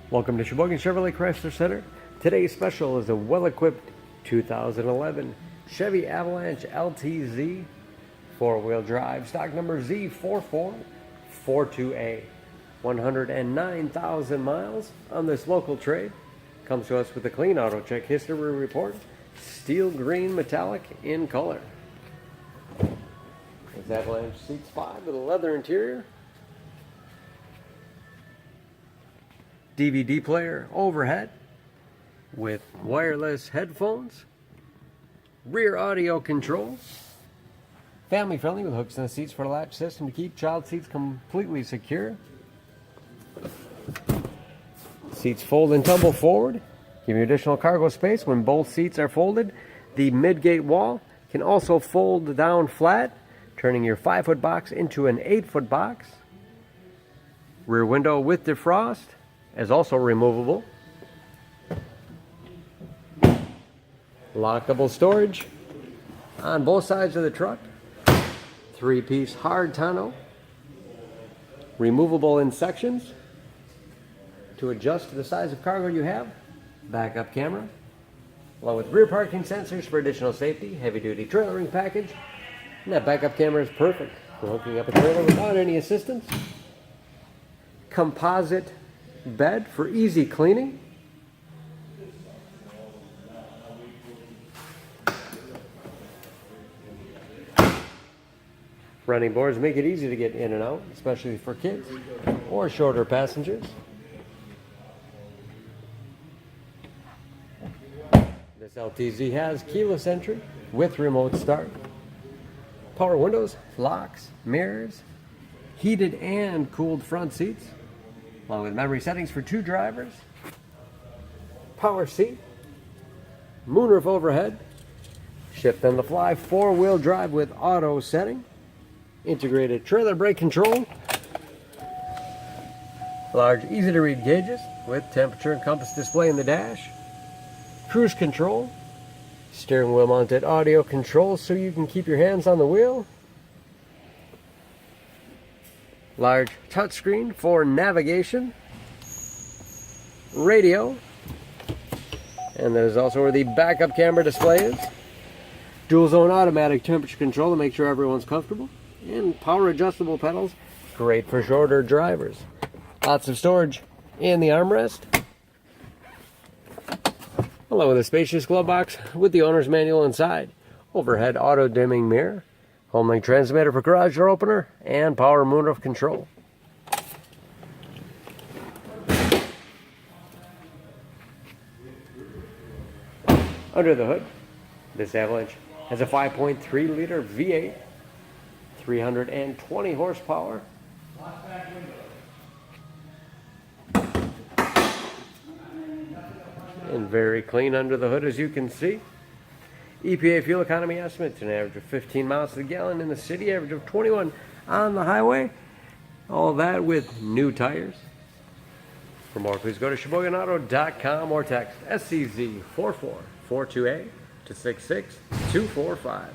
Welcome to Sheboygan Chevrolet Chrysler Center. Today's special is a well-equipped 2011 Chevy Avalanche LTZ four-wheel drive, stock number Z4442A. 109,000 miles on this local trade. Comes to us with a clean auto check history report, steel green metallic in color. This Avalanche seats 5 with a leather interior. DVD player overhead with wireless headphones, rear audio controls, family friendly with hooks in the seats for a latch system to keep child seats completely secure. Seats fold and tumble forward, giving you additional cargo space when both seats are folded. The mid-gate wall can also fold down flat, turning your 5-foot box into an 8-foot box. Rear window with defrost is also removable. Lockable storage on both sides of the truck. 3-piece hard tonneau. Removable in sections to adjust to the size of cargo you have. Backup camera, along with rear parking sensors for additional safety. Heavy-duty trailering package. And that backup camera is perfect for hooking up a trailer without any assistance. Composite bed for easy cleaning. Running boards make it easy to get in and out, especially for kids or shorter passengers. This LTZ has keyless entry with remote start. Power windows, locks, mirrors, heated and cooled front seats, along with memory settings for 2 drivers. Power seat, moonroof overhead, shift on the fly 4-wheel drive with auto setting, integrated trailer brake control, large easy to read gauges with temperature and compass display in the dash, cruise control, steering wheel mounted audio controls so you can keep your hands on the wheel, large touchscreen for navigation, radio, and there's also where the backup camera display is. Dual zone automatic temperature control to make sure everyone's comfortable, and power adjustable pedals, great for shorter drivers. Lots of storage in the armrest, along with a spacious glove box with the owner's manual inside. Overhead auto dimming mirror, Homelink transmitter for garage door opener, and power moonroof control. Under the hood, this Avalanche has a 5.3 liter V8, 320 horsepower. And very clean under the hood, as you can see. EPA fuel economy estimates an average of 15 miles to the gallon in the city, average of 21 on the highway. All that with new tires. For more, please go to SheboyganAuto.com or text SCZ4442A to 66245.